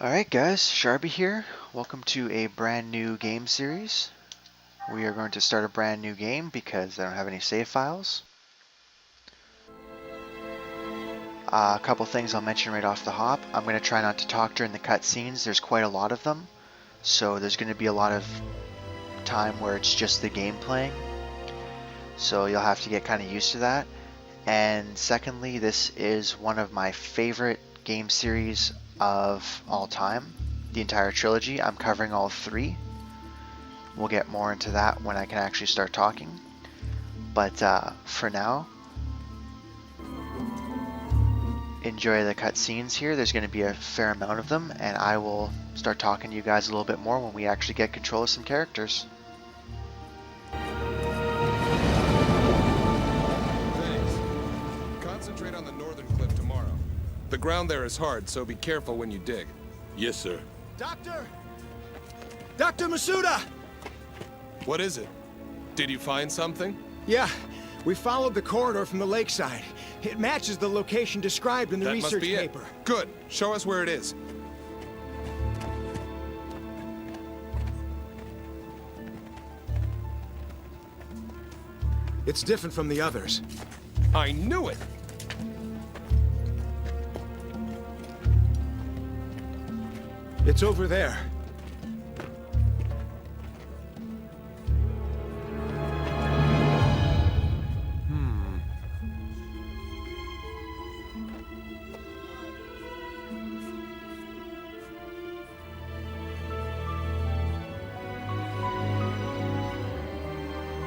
Alright guys, Sharby here. Welcome to a brand new game series. We are going to start a brand new game because I don't have any save files. A couple things I'll mention right off the hop. I'm going to try not to talk during the cutscenes. There's quite a lot of them. So there's going to be a lot of time where it's just the game playing. So you'll have to get kind of used to that. And secondly, this is one of my favorite game series of all time. The entire trilogy. I'm covering all three. We'll get more into that when I can actually start talking. But for now, enjoy the cutscenes here. There's going to be a fair amount of them, and I will start talking to you guys a little bit more when we actually get control of some characters. Concentrate on the northern cliff tomorrow. The ground there is hard, so be careful when you dig. Yes, sir. Doctor! Dr. Masuda! What is it? Did you find something? Yeah, we followed the corridor from the lakeside. It matches the location described in the That must research be it. paper. Good. Show us where it is. It's different from the others. I knew it! It's over there.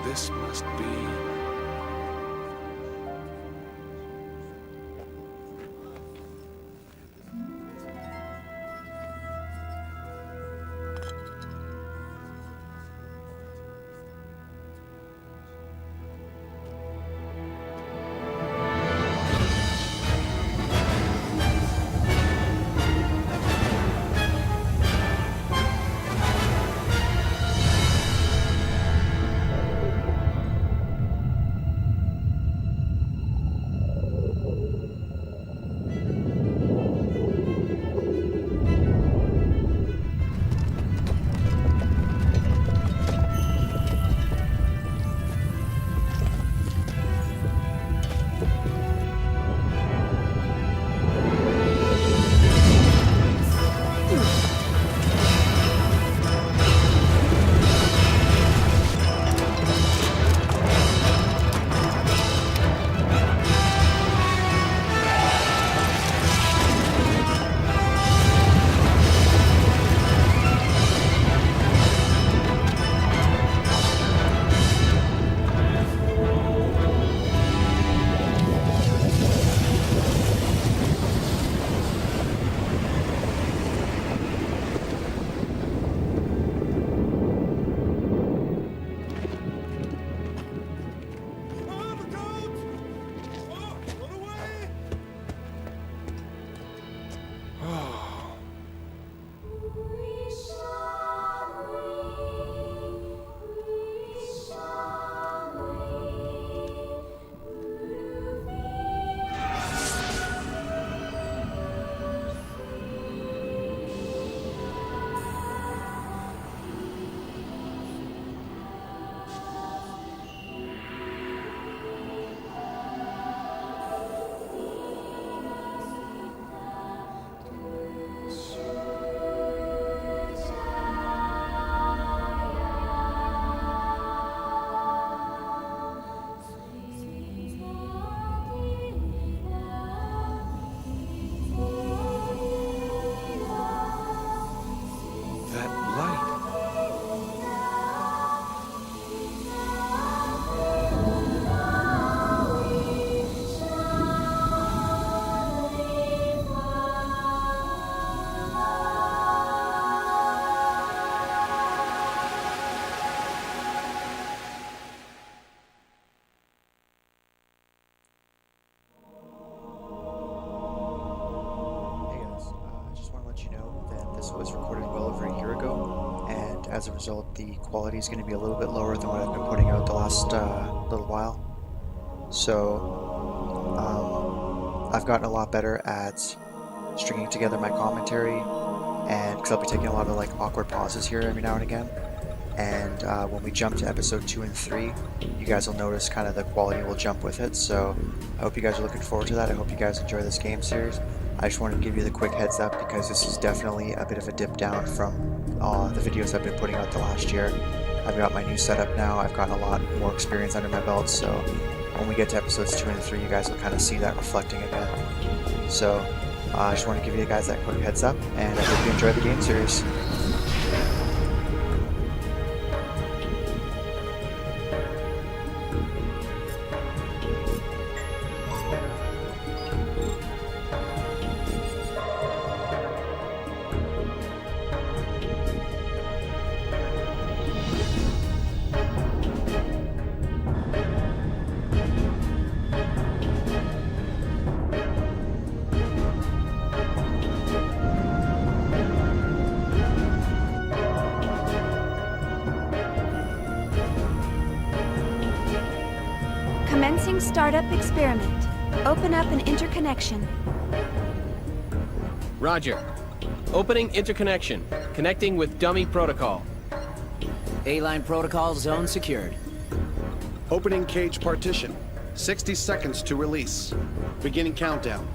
This must be... As a result, the quality is going to be a little bit lower than what I've been putting out the last little while. So I've gotten a lot better at stringing together my commentary and because I'll be taking a lot of like awkward pauses here every now and again. And when we jump to episode 2 and 3, you guys will notice kind of the quality will jump with it. So I hope you guys are looking forward to that. I hope you guys enjoy this game series. I just wanted to give you the quick heads up because this is definitely a bit of a dip down from the videos I've been putting out the last year. I've got my new setup now. I've gotten a lot more experience under my belt. So when we get to episodes 2 and 3, you guys will kind of see that reflecting again. So I just want to give you guys that quick heads up, and I hope you enjoy the game series. Commencing startup experiment. Open up an interconnection. Roger. Opening interconnection. Connecting with dummy protocol. A-line protocol zone secured. Opening cage partition. 60 seconds to release. Beginning countdown.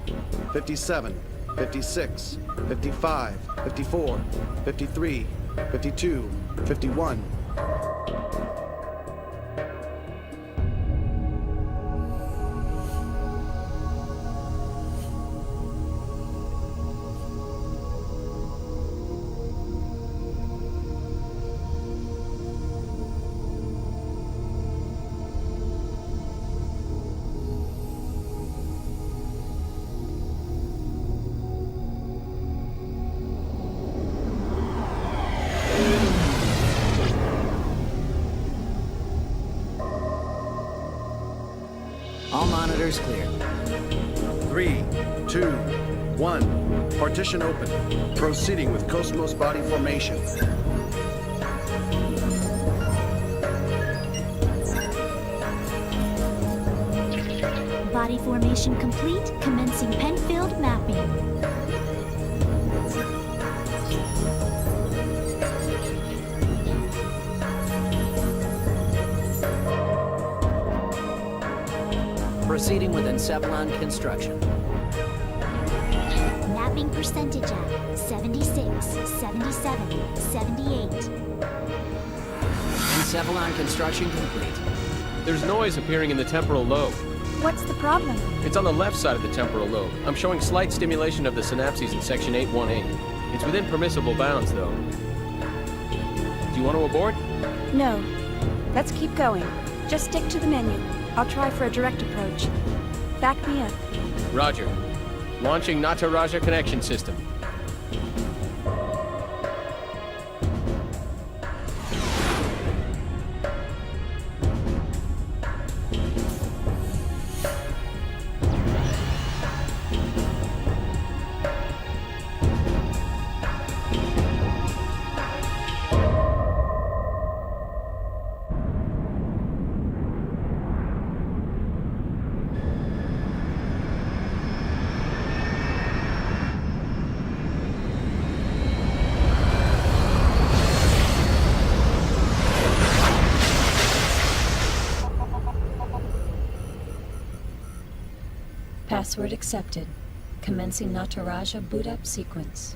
57, 56, 55, 54, 53, 52, 51. All monitors clear. 3, 2, 1. Partition open. Proceeding with KOS-MOS body formation. Body formation complete. Commencing Penfield mapping. Proceeding with Encephalon construction. Mapping percentage at 76, 77, 78. Encephalon construction complete. There's noise appearing in the temporal lobe. What's the problem? It's on the left side of the temporal lobe. I'm showing slight stimulation of the synapses in section 818. It's within permissible bounds, though. Do you want to abort? No. Let's keep going. Just stick to the menu. I'll try for a direct approach. Back me up. Roger. Launching Nataraja connection system. Password accepted. Commencing Nataraja boot up sequence.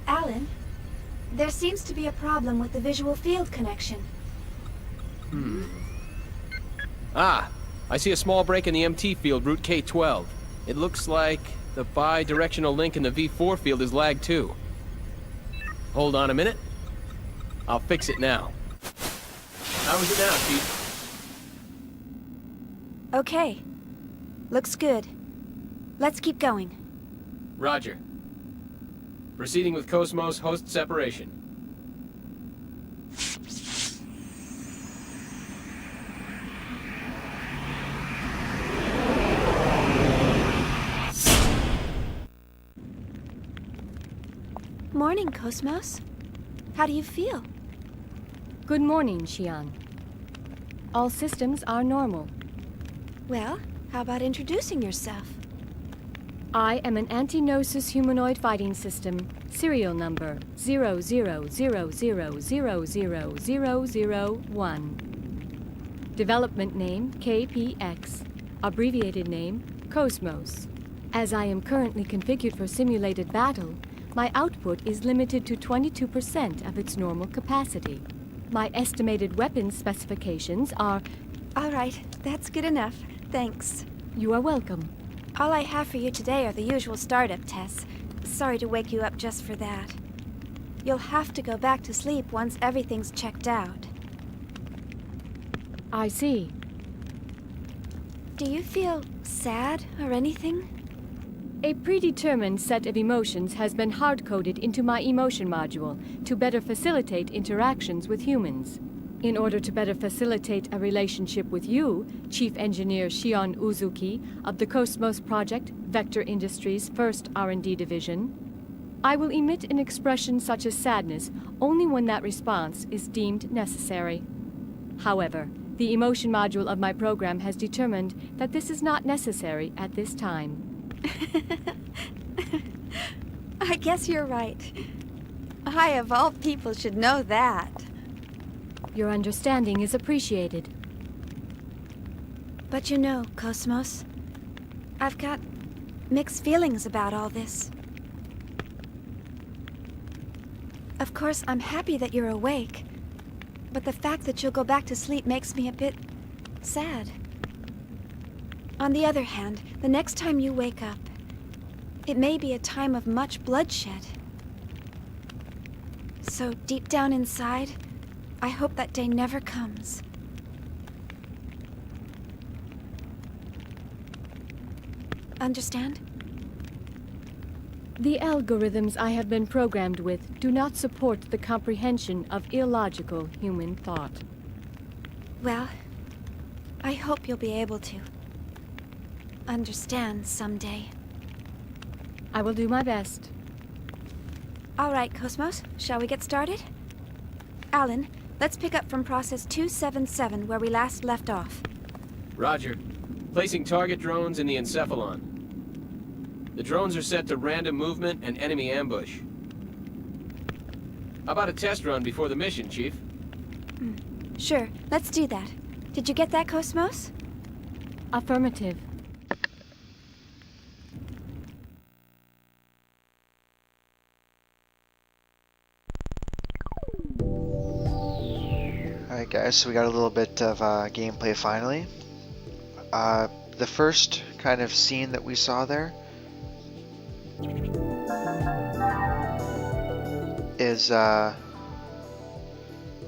Alan, there seems to be a problem with the visual field connection. Ah, I see a small break in the MT field, route K12. It looks like the bi-directional link in the V4 field is lagged too. Hold on a minute. I'll fix it now. How is it now, Chief? Okay. Looks good. Let's keep going. Roger. Proceeding with KOS-MOS host separation. Morning, KOS-MOS. How do you feel? Good morning, Xian. All systems are normal. Well, how about introducing yourself? I am an anti-Gnosis humanoid fighting system, serial number 0000000001. Development name KPX, abbreviated name KOS-MOS. As I am currently configured for simulated battle, my output is limited to 22% of its normal capacity. My estimated weapons specifications are... All right, that's good enough. Thanks. You are welcome. All I have for you today are the usual startup tests. Sorry to wake you up just for that. You'll have to go back to sleep once everything's checked out. I see. Do you feel sad or anything? A predetermined set of emotions has been hard-coded into my emotion module to better facilitate interactions with humans. In order to better facilitate a relationship with you, Chief Engineer Shion Uzuki of the KOS-MOS Project, Vector Industries' first R&D division, I will emit an expression such as sadness only when that response is deemed necessary. However, the emotion module of my program has determined that this is not necessary at this time. I guess you're right. I, of all people, should know that. Your understanding is appreciated. But you know, KOS-MOS, I've got mixed feelings about all this. Of course, I'm happy that you're awake, but the fact that you'll go back to sleep makes me a bit sad. On the other hand, the next time you wake up, it may be a time of much bloodshed. So deep down inside, I hope that day never comes. Understand? The algorithms I have been programmed with do not support the comprehension of illogical human thought. Well, I hope you'll be able to understand someday. I will do my best. All right, KOS-MOS, shall we get started? Alan, let's pick up from process 277 where we last left off. Roger. Placing target drones in the encephalon. The drones are set to random movement and enemy ambush. How about a test run before the mission, Chief? Sure, let's do that. Did you get that, KOS-MOS? Affirmative. Alright guys, so we got a little bit of gameplay finally. The first kind of scene that we saw there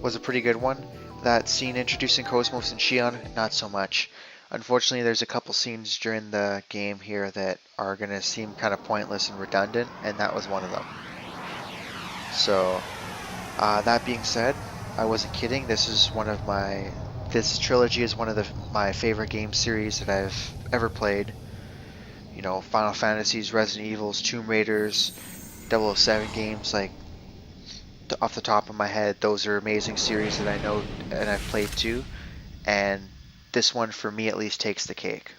was a pretty good one. That scene introducing KOS-MOS and Shion, not so much. Unfortunately, there's a couple scenes during the game here that are going to seem kind of pointless and redundant, and that was one of them. So, that being said, I wasn't kidding. This trilogy is one of my favorite game series that I've ever played. You know, Final Fantasies, Resident Evils, Tomb Raiders, 007 games, like, off the top of my head, those are amazing series that I know and I've played too. And this one, for me at least, takes the cake.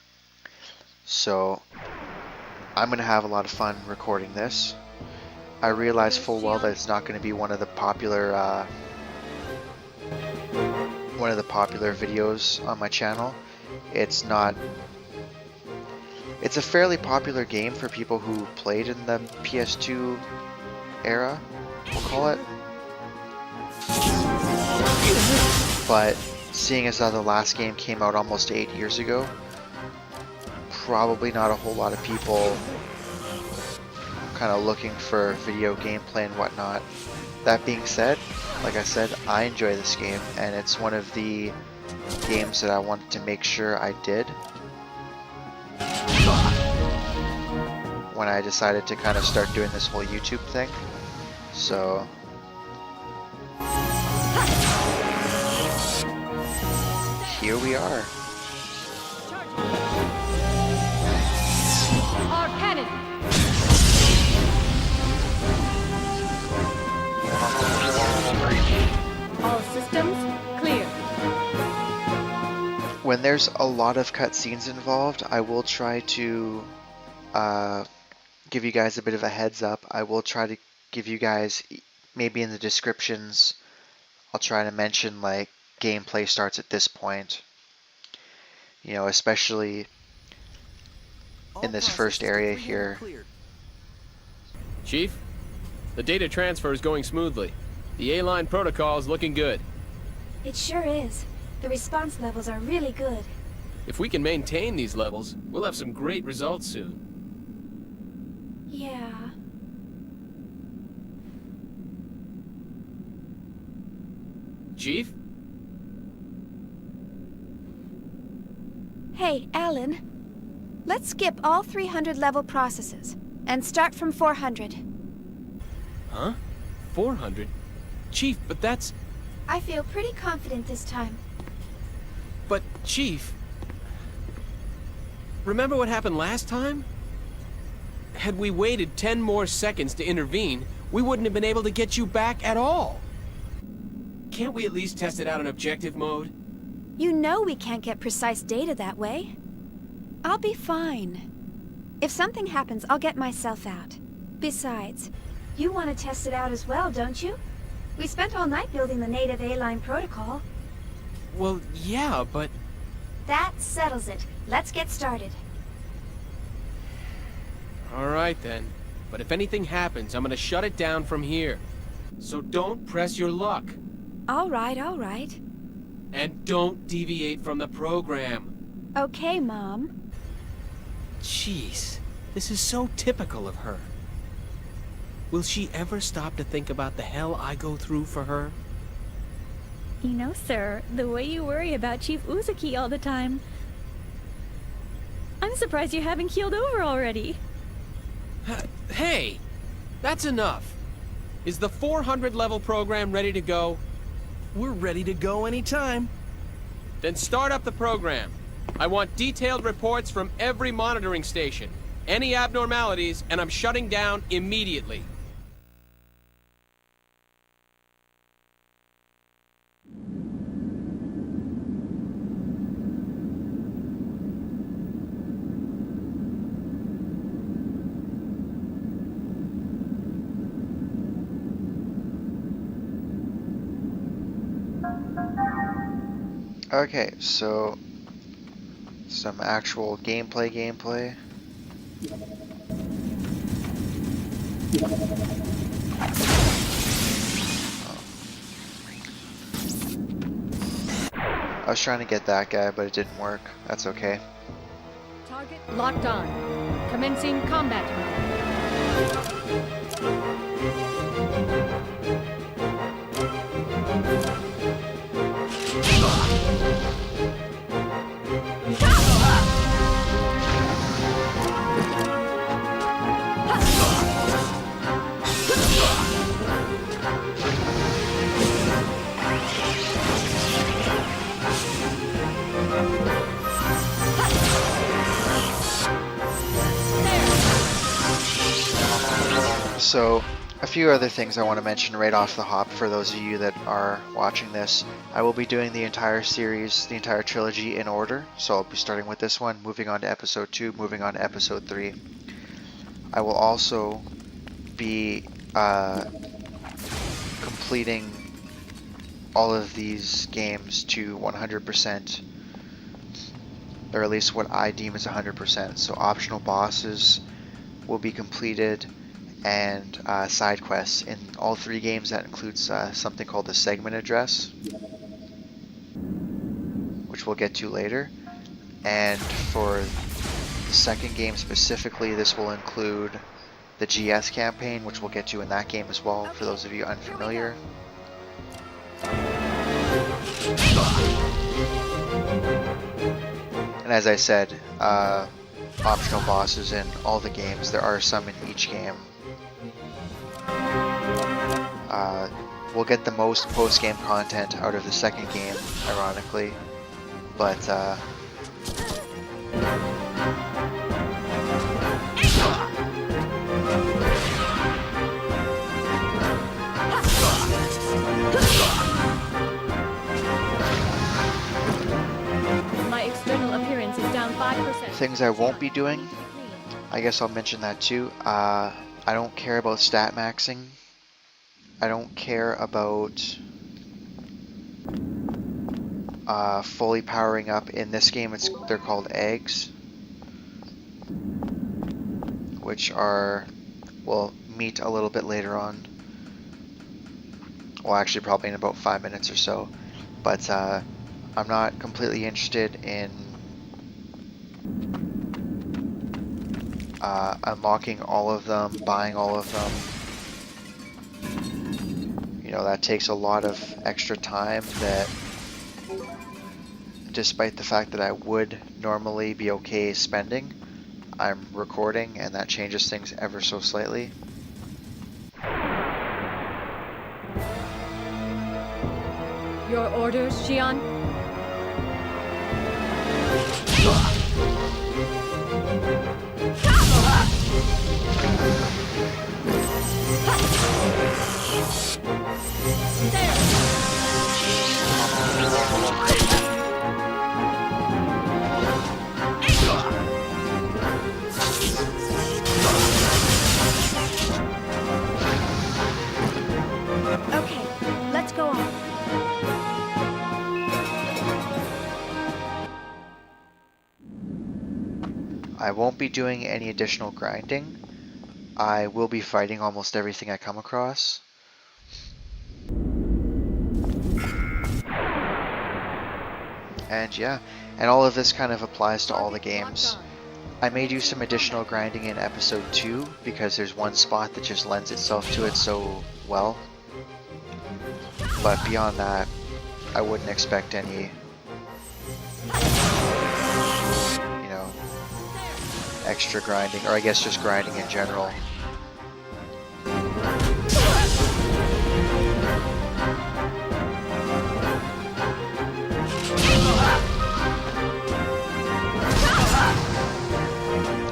So, I'm going to have a lot of fun recording this. I realize full well that it's not going to be one of the popular videos on my channel. It's not. It's a fairly popular game for people who played in the PS2 era, we'll call it. But seeing as how the last game came out almost 8 years ago, probably not a whole lot of people kind of looking for video gameplay and whatnot. That being said, like I said, I enjoy this game, and it's one of the games that I wanted to make sure I did. when I decided to kind of start doing this whole YouTube thing. So here we are. Our cannon! All systems clear. When there's a lot of cutscenes involved, I will try to give you guys a bit of a heads up. I will try to give you guys, maybe in the descriptions, I'll try to mention like gameplay starts at this point. You know, especially in this first area here. Chief, the data transfer is going smoothly. The A-line protocol is looking good. It sure is. The response levels are really good. If we can maintain these levels, we'll have some great results soon. Yeah. Chief? Hey, Alan. Let's skip all 300 level processes and start from 400. Huh? 400? Chief, but that's... I feel pretty confident this time. But, Chief... Remember what happened last time? Had we waited 10 more seconds to intervene, we wouldn't have been able to get you back at all. Can't we at least test it out in objective mode? You know we can't get precise data that way. I'll be fine. If something happens, I'll get myself out. Besides, you want to test it out as well, don't you? We spent all night building the native A-line protocol. Well, yeah, but... That settles it. Let's get started. All right, then. But if anything happens, I'm gonna shut it down from here. So don't press your luck. All right, all right. And don't deviate from the program. Okay, Mom. Jeez, this is so typical of her. Will she ever stop to think about the hell I go through for her? You know, sir, the way you worry about Chief Uzuki all the time, I'm surprised you haven't keeled over already. Hey! That's enough! Is the 400 level program ready to go? We're ready to go anytime. Then start up the program. I want detailed reports from every monitoring station. Any abnormalities, and I'm shutting down immediately. Okay, so some actual gameplay. I was trying to get that guy, but it didn't work. That's okay. Target locked on. Commencing combat mode. So, a few other things I want to mention right off the hop for those of you that are watching this. I will be doing the entire series, the entire trilogy in order. So I'll be starting with this one, moving on to episode 2, moving on to episode 3. I will also be completing all of these games to 100%, or at least what I deem as 100%. So optional bosses will be completed, and side quests. In all 3 games, that includes something called the segment address, which we'll get to later. And for the second game specifically, this will include the GS campaign, which we'll get to in that game as well, for those of you unfamiliar. And as I said, optional bosses in all the games. There are some in each game. We'll get the most post-game content out of the second game, ironically, but My external appearance is down 5%. things I won't be doing, I guess I'll mention that too. I don't care about stat maxing. I don't care about fully powering up. In this game, they're called eggs, which we'll meet a little bit later on. Well, actually, probably in about 5 minutes or so. But I'm not completely interested in unlocking all of them, buying all of them. You know, that takes a lot of extra time that, despite the fact that I would normally be okay spending, I'm recording, and that changes things ever so slightly. Your orders, Xian? Okay, let's go on. I won't be doing any additional grinding. I will be fighting almost everything I come across. And yeah, and all of this kind of applies to all the games. I may do some additional grinding in episode 2 because there's one spot that just lends itself to it so well. But beyond that, I wouldn't expect any, you know, extra grinding, or I guess just grinding in general.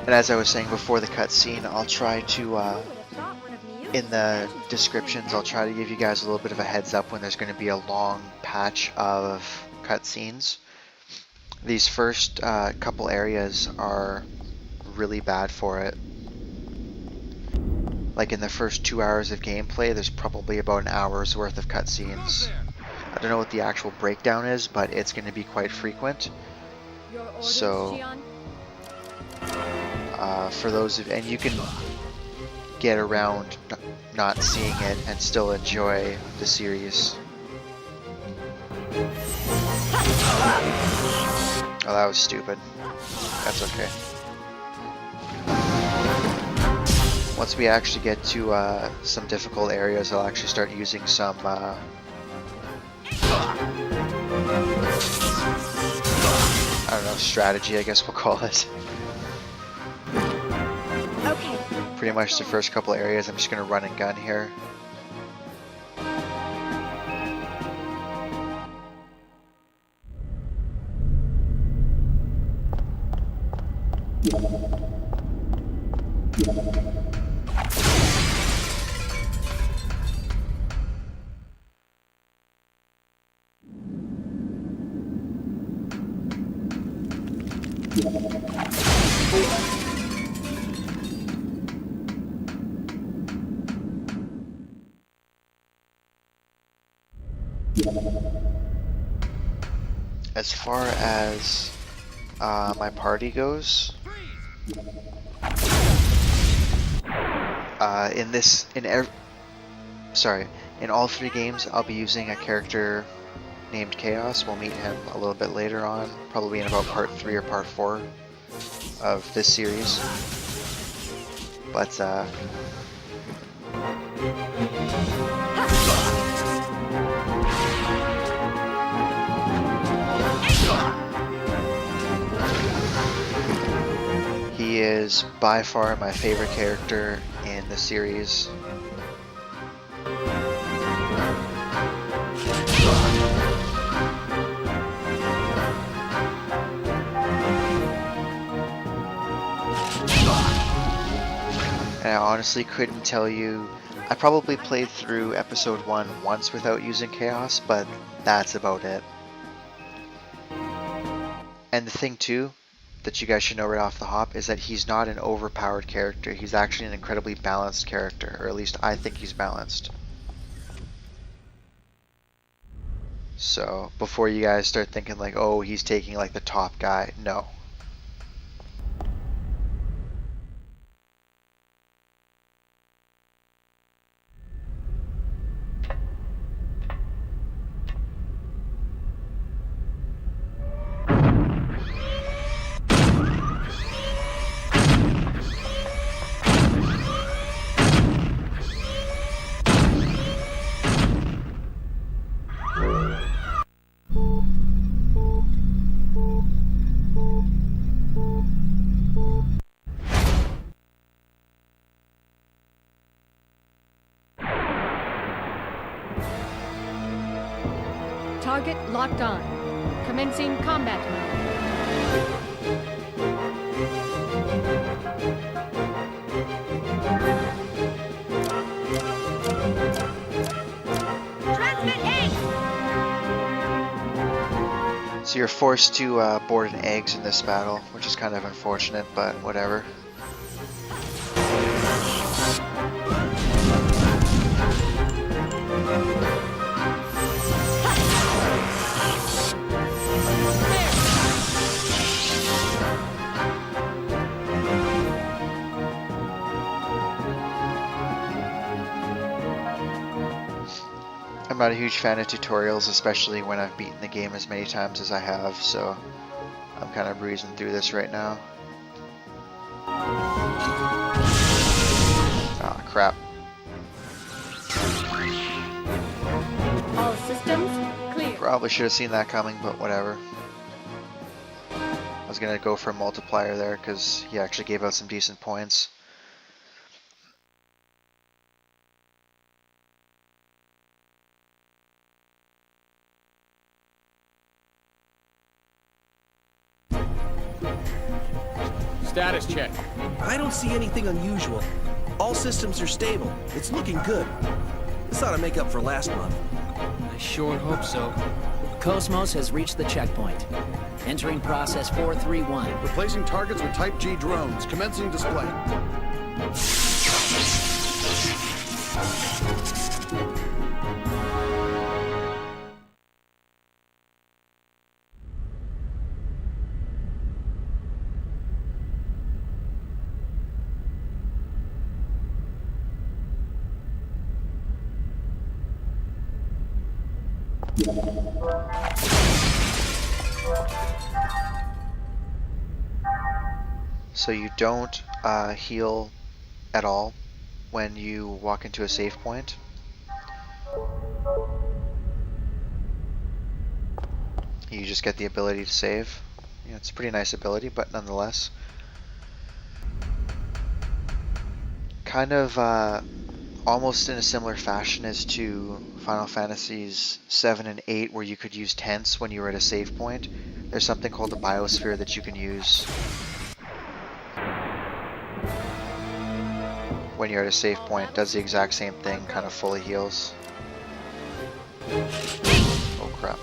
And as I was saying before the cutscene, I'll try to, in the descriptions, I'll try to give you guys a little bit of a heads up when there's going to be a long patch of cutscenes. These first couple areas are really bad for it. Like in the first 2 hours of gameplay, there's probably about an hour's worth of cutscenes. I don't know what the actual breakdown is, but it's going to be quite frequent. So, for those of, and you can get around not seeing it and still enjoy the series. Oh, that was stupid. That's okay. Once we actually get to some difficult areas, I'll actually start using some I don't know, strategy, I guess we'll call it. Okay. Pretty much the first couple areas, I'm just going to run and gun here. As far as my party goes, in all 3 games, I'll be using a character named KOS. We'll meet him a little bit later on, probably in about part 3 or part 4 of this series. But He is by far my favorite character in the series. And I honestly couldn't tell you. I probably played through episode 1 once without using Chaos, but that's about it. And the thing too, that you guys should know right off the hop, is that he's not an overpowered character. He's actually an incredibly balanced character, or at least I think he's balanced. So, before you guys start thinking like, oh, he's taking like the top guy, no. Target locked on. Commencing combat mode. So you're forced to board an eggs in this battle, which is kind of unfortunate, but whatever. I'm not a huge fan of tutorials, especially when I've beaten the game as many times as I have, so I'm kind of breezing through this right now. Ah, crap. All systems clear. Probably should have seen that coming, but whatever. I was gonna go for a multiplier there because he actually gave out some decent points. Status check. I don't see anything unusual. All systems are stable. It's looking good. This ought to make up for last month. I sure hope so. KOS-MOS has reached the checkpoint. Entering process 431. Replacing targets with Type G drones. Commencing display. So you don't heal at all when you walk into a save point. You just get the ability to save. Yeah, it's a pretty nice ability, but nonetheless. Kind of almost in a similar fashion as to Final Fantasies 7 and 8, where you could use tents when you were at a save point. There's something called the biosphere that you can use when you're at a save point. Does the exact same thing, kind of fully heals. Oh crap.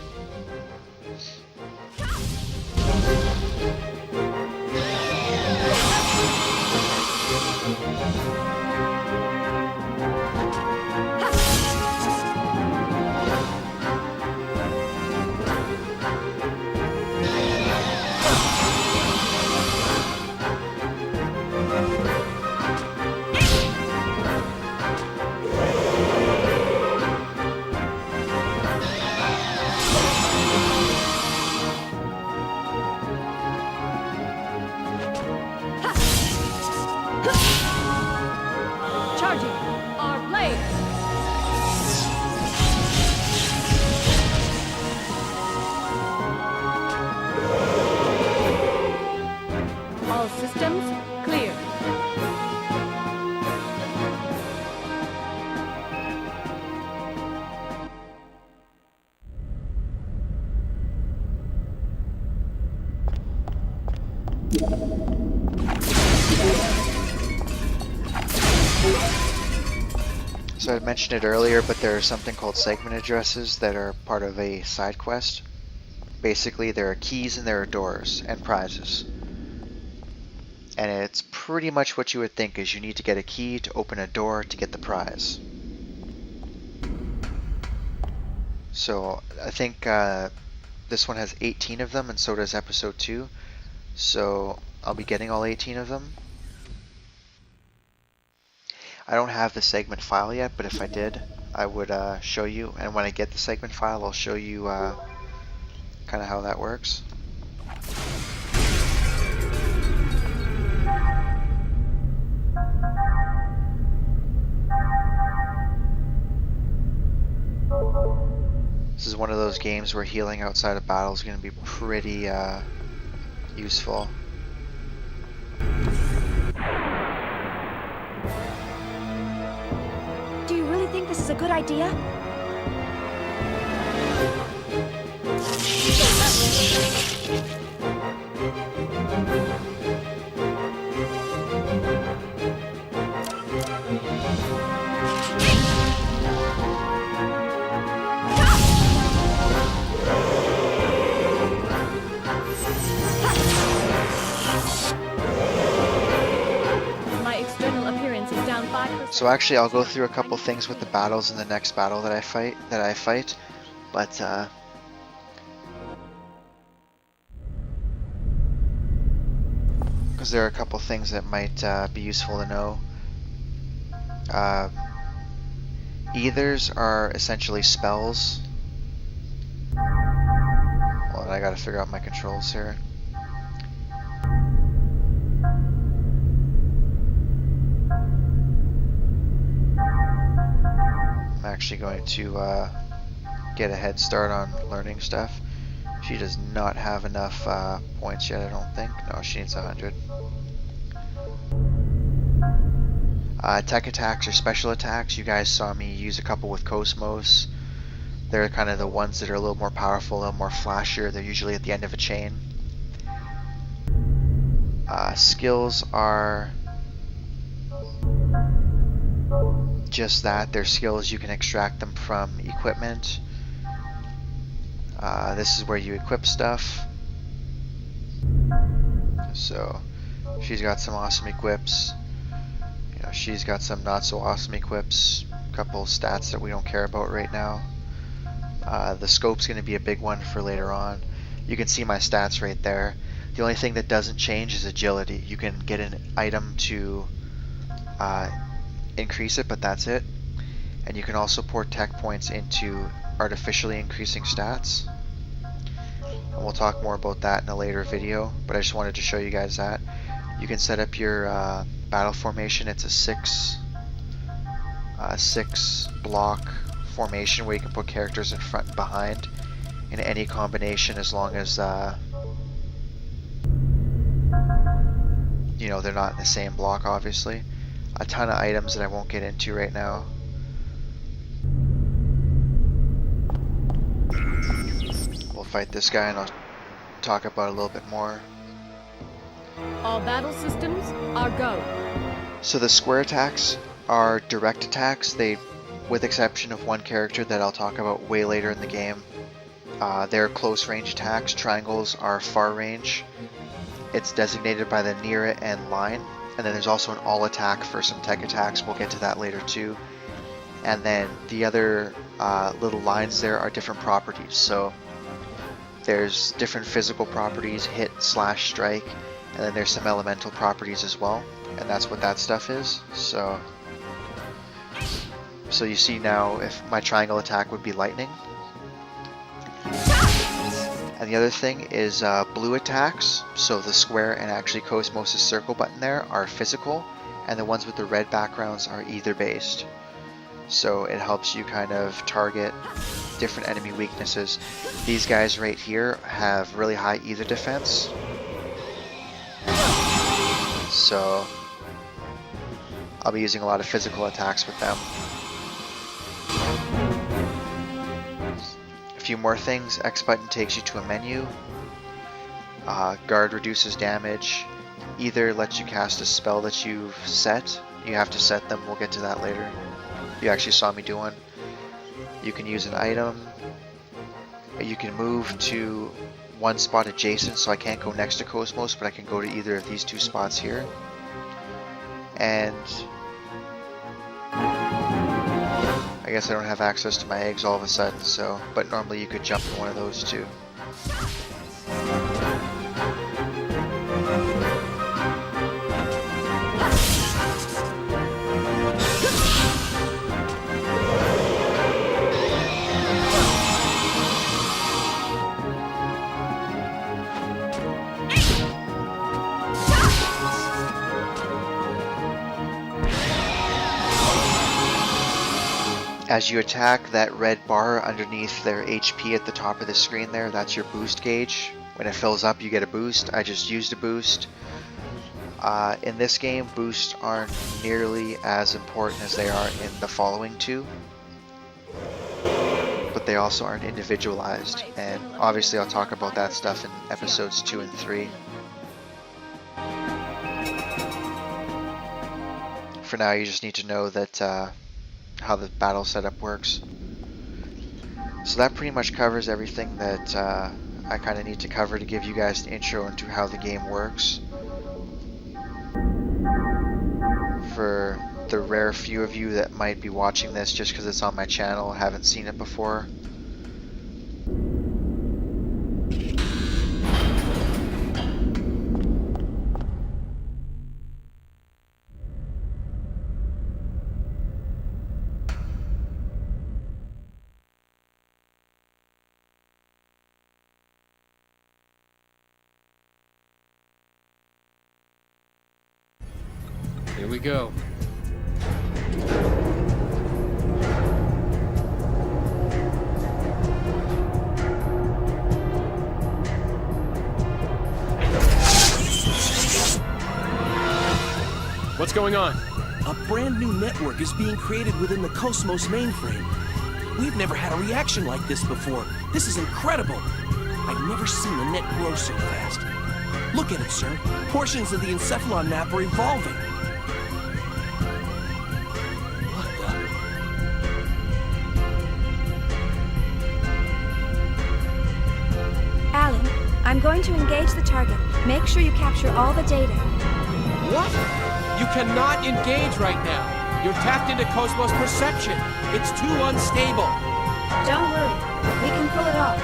So I mentioned it earlier, but there are something called segment addresses that are part of a side quest. Basically, there are keys and there are doors and prizes. And it's pretty much what you would think is you need to get a key to open a door to get the prize. So I think this one has 18 of them, and so does episode 2. So I'll be getting all 18 of them. I don't have the segment file yet, but if I did, I would show you. And when I get the segment file, I'll show you kind of how that works. This is one of those games where healing outside of battle is going to be pretty useful. Do you really think this is a good idea? My external appearance is down 5%. So actually, I'll go through a couple things with the battles in the next battle that I fight, but because there are a couple things that might be useful to know. Ethers are essentially spells. Well, I gotta figure out my controls here. I'm actually going to get a head start on learning stuff. She does not have enough points yet, I don't think. No, she needs 100. Tech attacks or special attacks, you guys saw me use a couple with KOS-MOS. They're kind of the ones that are a little more powerful, a little more flashier. They're usually at the end of a chain. Skills are just that. They're skills. You can extract them from equipment. This is where you equip stuff. So she's got some awesome equips. You know, she's got some not so awesome equips. A couple stats that we don't care about right now. The scope's going to be a big one for later on. You can see my stats right there. The only thing that doesn't change is agility. You can get an item to increase it, but that's it. And you can also pour tech points into artificially increasing stats. And we'll talk more about that in a later video, but I just wanted to show you guys that. You can set up your battle formation. It's a six block formation where you can put characters in front and behind in any combination, as long as you know, they're not in the same block, obviously. A ton of items that I won't get into right now. We'll fight this guy and I'll talk about it a little bit more. All battle systems are go. So the square attacks are direct attacks. They, with exception of one character that I'll talk about way later in the game, they're close range attacks. Triangles are far range. It's designated by the near it and line. And then there's also an all attack for some tech attacks. We'll get to that later too. And then the other little lines there are different properties. So there's different physical properties, hit, slash, strike, and then there's some elemental properties as well. And that's what that stuff is. So you see now if my triangle attack would be lightning. And the other thing is blue attacks. So the square and actually KOS-MOS' circle button there are physical, and the ones with the red backgrounds are ether based. So it helps you kind of target different enemy weaknesses. These guys right here have really high ether defense. So I'll be using a lot of physical attacks with them. A few more things. X button takes you to a menu. Guard reduces damage. Either lets you cast a spell that you've set. You have to set them. We'll get to that later. you actually saw me do one. You can use an item. You can move to one spot adjacent, so I can't go next to KOS-MOS, but I can go to either of these two spots here. And I guess I don't have access to my eggs all of a sudden, so, but normally you could jump in one of those too. As you attack, that red bar underneath their HP at the top of the screen there, that's your boost gauge. When it fills up, you get a boost. I just used a boost. In this game, boosts aren't nearly as important as they are in the following two, but they also aren't individualized, and obviously I'll talk about that stuff in episodes 2 and 3. For now, you just need to know that how the battle setup works. So that pretty much covers everything that I kind of need to cover to give you guys an intro into how the game works. For the rare few of you that might be watching this just because it's on my channel, haven't seen it before, Here we go. What's going on? A brand new network is being created within the KOS-MOS mainframe. We've never had a reaction like this before. This is incredible. I've never seen the net grow so fast. Look at it, sir. Portions of the encephalon map are evolving. What the? Alan, I'm going to engage the target. Make sure you capture all the data. What? You cannot engage right now. You're tapped into KOS-MOS perception. It's too unstable. Don't worry. We can pull it off.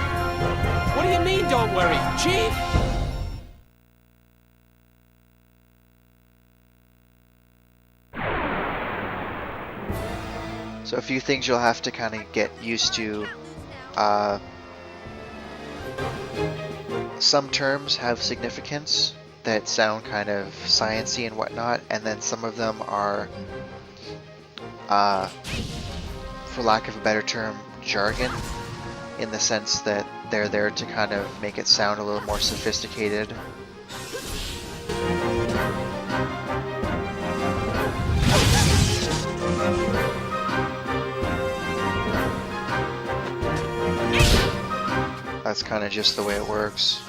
What do you mean, don't worry? Chief? so a few things you'll have to kind of get used to. Some terms have significance that sound kind of sciencey and whatnot, and then some of them are, for lack of a better term, jargon, in the sense that they're there to kind of make it sound a little more sophisticated. That's kind of just the way it works.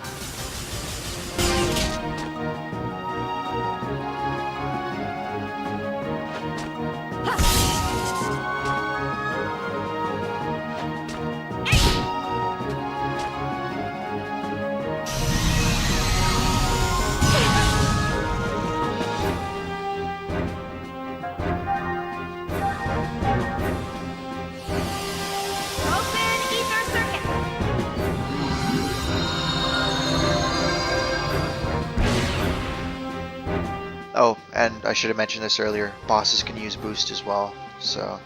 Oh, and I should have mentioned this earlier, bosses can use boost as well, so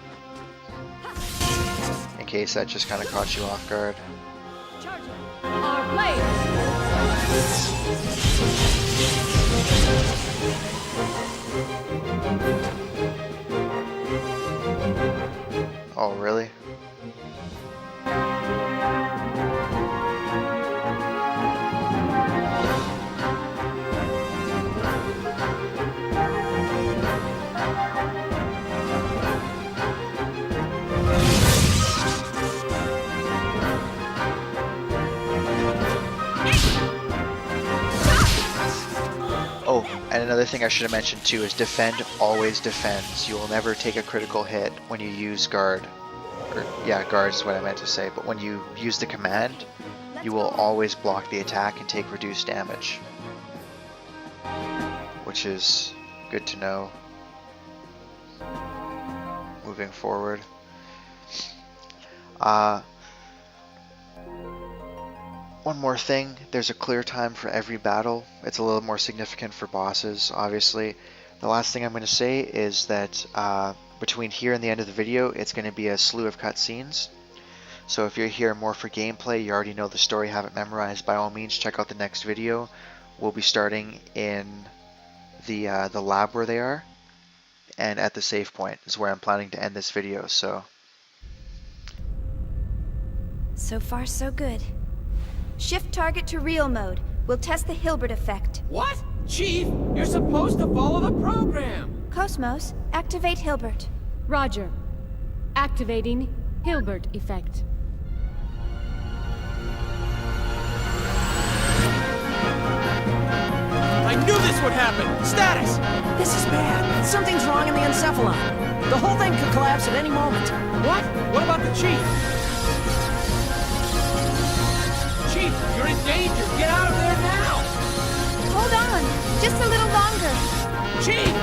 in case that just kind of caught you off guard. Our blades! Oh, really? other thing I should have mentioned too is defend always defends. You will never take a critical hit when you use guard. Or, yeah, guard is what I meant to say, but when you use the command, you will always block the attack and take reduced damage. Which is good to know moving forward. One more thing, there's a clear time for every battle. It's a little more significant for bosses, obviously. The last thing I'm going to say is that between here and the end of the video, it's going to be a slew of cutscenes. So if you're here more for gameplay, you already know the story, have it memorized, by all means check out the next video. We'll be starting in the lab where they are, and at the save point is where I'm planning to end this video. So far, so good. Shift target to real mode. We'll test the Hilbert effect. What? Chief, you're supposed to follow the program! KOS-MOS, activate Hilbert. Roger. Activating Hilbert effect. I knew this would happen! Status! This is bad. Something's wrong in the encephalon. The whole thing could collapse at any moment. What? What about the Chief? Chief, you're in danger! Get out of there now! Hold on, just a little longer. Chief!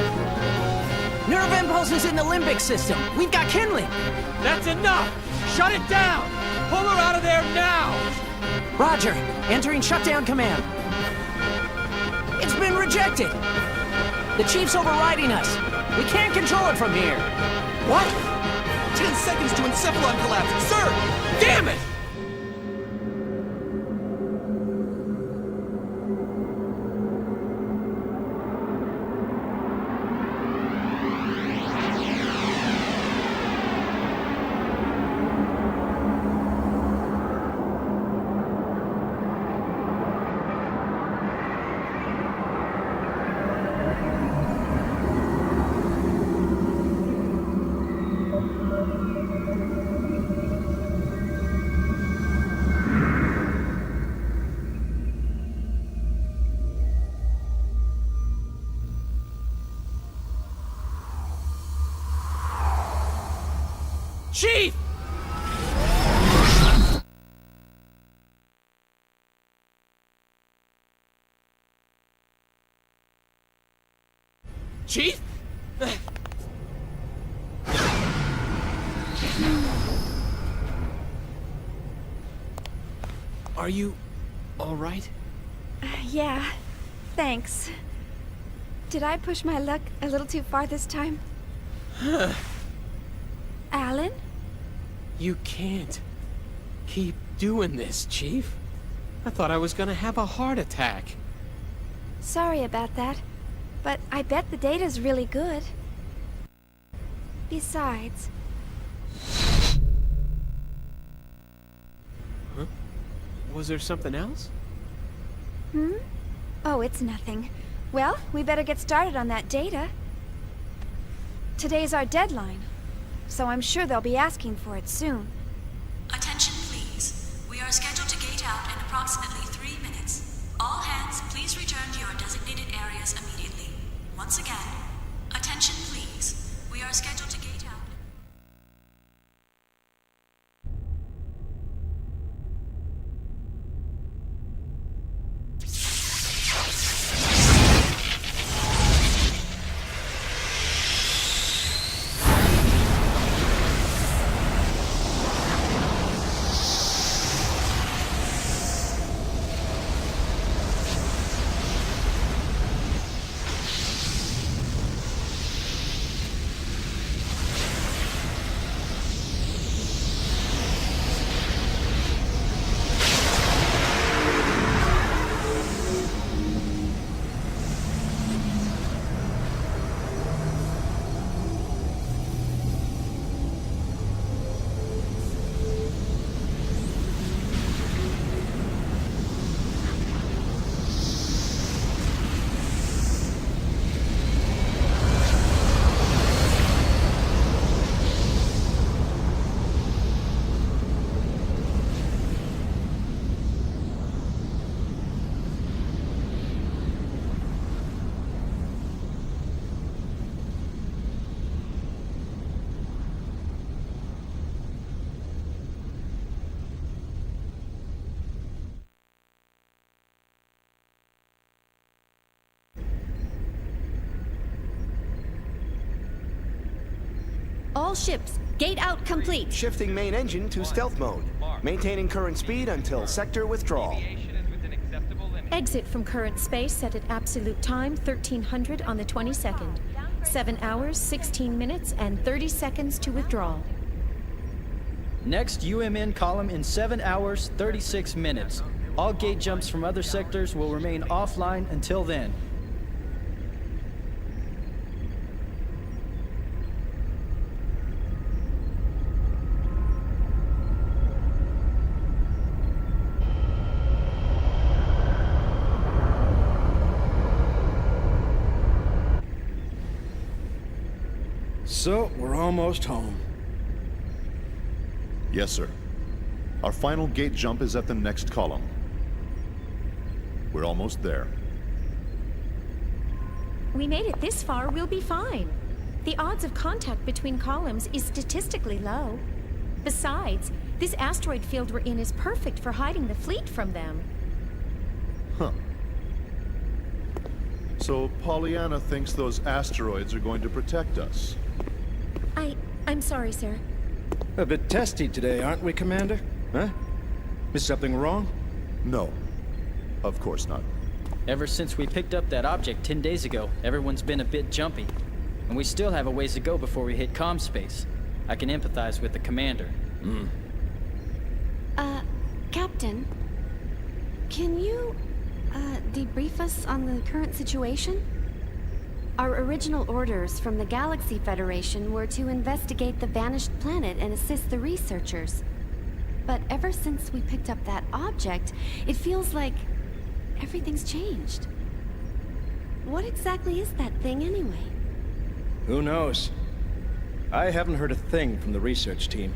Nerve impulses in the limbic system. We've got kindling. That's enough! Shut it down! Pull her out of there now! Roger. Entering shutdown command. It's been rejected. The Chief's overriding us. We can't control it from here. What? 10 seconds to encephalon collapse. Sir! Damn it! Chief! Chief? Are you all right? Yeah, thanks. Did I push my luck a little too far this time? Alan? You can't keep doing this, Chief. I thought I was gonna have a heart attack. Sorry about that, but I bet the data's really good. Besides... Huh? Was there something else? Oh, it's nothing. Well, we better get started on that data. Today's our deadline, so I'm sure they'll be asking for it soon. Attention, please. We are scheduled to gate out in approximately 3 minutes. All hands, please return to your designated areas immediately. Once again, attention, please. We are scheduled to gate out. All ships, gate out complete. Shifting main engine to stealth mode. Maintaining current speed until sector withdrawal. Exit from current space set at absolute time 1300 on the 22nd. 7 hours, 16 minutes, and 30 seconds to withdrawal. Next UMN column in 7 hours, 36 minutes. All gate jumps from other sectors will remain offline until then. So, we're almost home. Yes, sir. Our final gate jump is at the next column. We're almost there. We made it this far, we'll be fine. The odds of contact between columns is statistically low. Besides, this asteroid field we're in is perfect for hiding the fleet from them. Huh. So Pollyanna thinks those asteroids are going to protect us. I'm sorry, sir. A bit testy today, aren't we, Commander? Huh? Is something wrong? No. Of course not. Ever since we picked up that object 10 days ago, everyone's been a bit jumpy. And we still have a ways to go before we hit comm space. I can empathize with the commander. Captain, can you, debrief us on the current situation? Our original orders from the Galaxy Federation were to investigate the vanished planet and assist the researchers. But ever since we picked up that object, it feels like everything's changed. What exactly is that thing anyway? Who knows? I haven't heard a thing from the research team.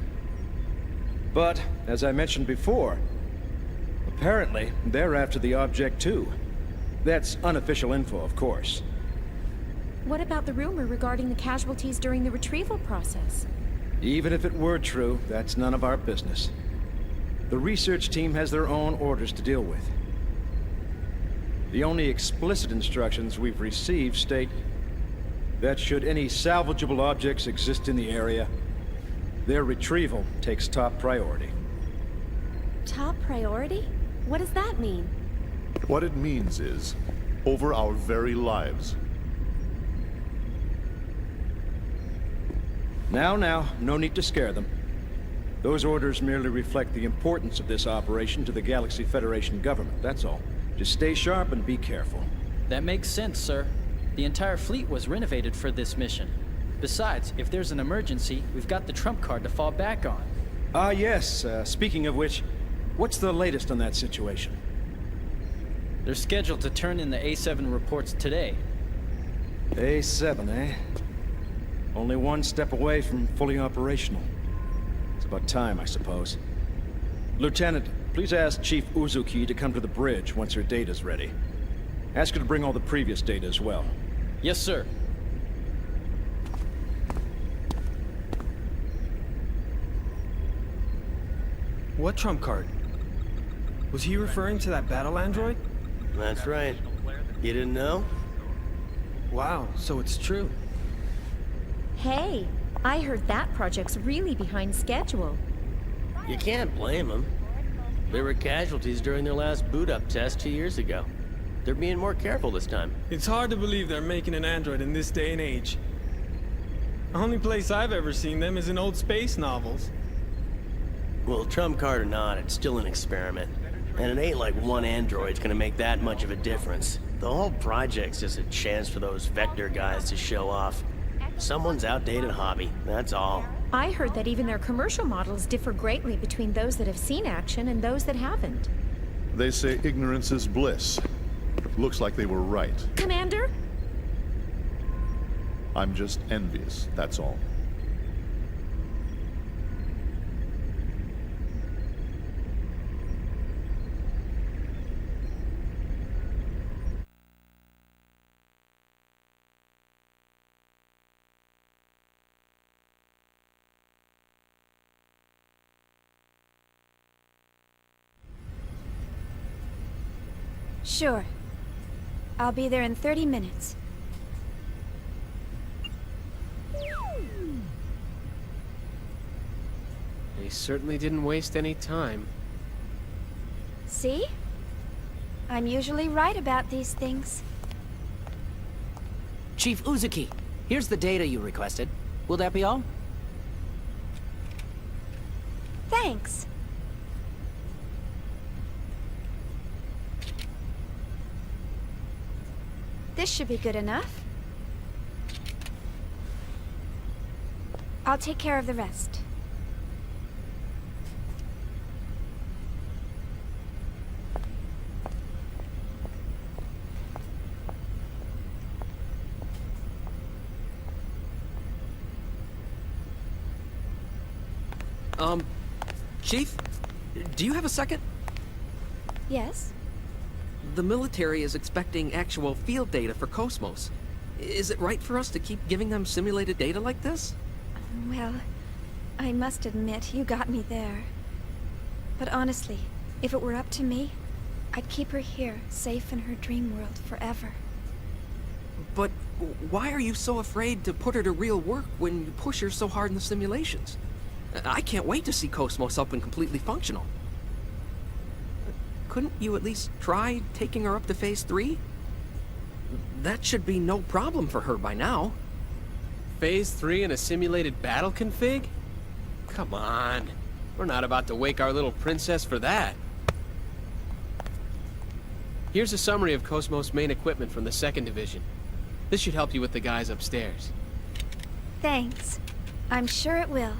But, as I mentioned before, apparently they're after the object too. That's unofficial info, of course. What about the rumor regarding the casualties during the retrieval process? Even if it were true, that's none of our business. The research team has their own orders to deal with. The only explicit instructions we've received state that should any salvageable objects exist in the area, their retrieval takes top priority. Top priority? What does that mean? What it means is, over our very lives. Now, no need to scare them. Those orders merely reflect the importance of this operation to the Galaxy Federation government, that's all. Just stay sharp and be careful. That makes sense, sir. The entire fleet was renovated for this mission. Besides, if there's an emergency, we've got the trump card to fall back on. Ah, yes. Speaking of which, what's the latest on that situation? They're scheduled to turn in the A7 reports today. A7, eh? Only one step away from fully operational. It's about time, I suppose. Lieutenant, please ask Chief Uzuki to come to the bridge once her data's ready. Ask her to bring all the previous data as well. Yes, sir. What trump card? Was he referring to that battle android? That's right. You didn't know? Wow, so it's true. Hey, I heard that project's really behind schedule. You can't blame them. There were casualties during their last boot-up test 2 years ago. They're being more careful this time. It's hard to believe they're making an android in this day and age. The only place I've ever seen them is in old space novels. Well, trump card or not, it's still an experiment. And it ain't like one android's gonna make that much of a difference. The whole project's just a chance for those Vector guys to show off. Someone's outdated hobby, that's all. I heard that even their commercial models differ greatly between those that have seen action and those that haven't. They say ignorance is bliss. Looks like they were right. Commander? I'm just envious, that's all. Sure. I'll be there in 30 minutes. They certainly didn't waste any time. See? I'm usually right about these things. Chief Uzuki, here's the data you requested. Will that be all? Thanks. This should be good enough. I'll take care of the rest. Chief? Do you have a second? Yes? The military is expecting actual field data for KOS-MOS. Is it right for us to keep giving them simulated data like this? Well, I must admit, you got me there. But honestly, if it were up to me, I'd keep her here, safe in her dream world forever. But why are you so afraid to put her to real work when you push her so hard in the simulations? I can't wait to see KOS-MOS up and completely functional. Couldn't you at least try taking her up to Phase 3? That should be no problem for her by now. Phase 3 in a simulated battle config? Come on. We're not about to wake our little princess for that. Here's a summary of KOS-MOS main equipment from the 2nd Division. This should help you with the guys upstairs. Thanks. I'm sure it will.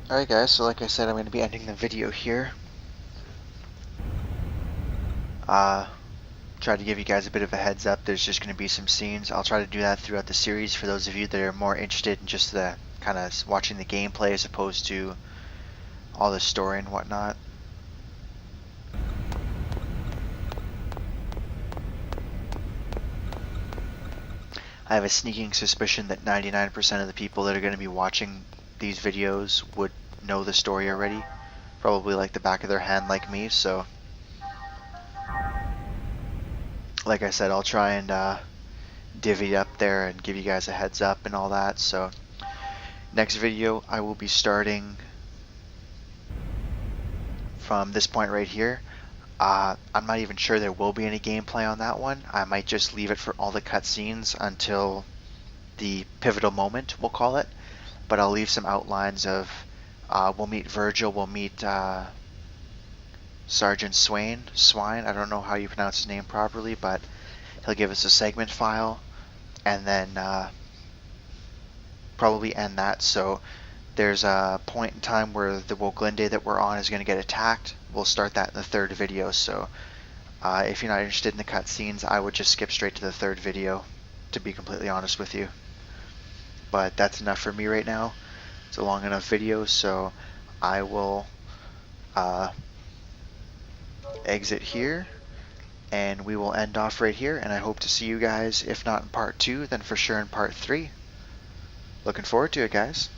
Alright guys, so like I said, I'm going to be ending the video here. Try to give you guys a bit of a heads up. There's just going to be some scenes. I'll try to do that throughout the series for those of you that are more interested in just the kind of watching the gameplay as opposed to all the story and whatnot. I have a sneaking suspicion that 99% of the people that are going to be watching these videos would know the story already, probably like the back of their hand like me, so like I said, I'll try and divvy it up there and give you guys a heads up and all that. So next video I will be starting from this point right here. I'm not even sure there will be any gameplay on that one. I might just leave it for all the cutscenes until the pivotal moment, we'll call it. But I'll leave some outlines of, we'll meet Virgil, we'll meet Sergeant Swine, I don't know how you pronounce his name properly, but he'll give us a segment file, and then probably end that. So there's a point in time where the Woglinde that we're on is going to get attacked. We'll start that in the 3rd video, so if you're not interested in the cutscenes, I would just skip straight to the 3rd video, to be completely honest with you. But that's enough for me right now. It's a long enough video, so I will exit here, and we will end off right here, and I hope to see you guys, if not in part 2, then for sure in part 3. Looking forward to it, guys.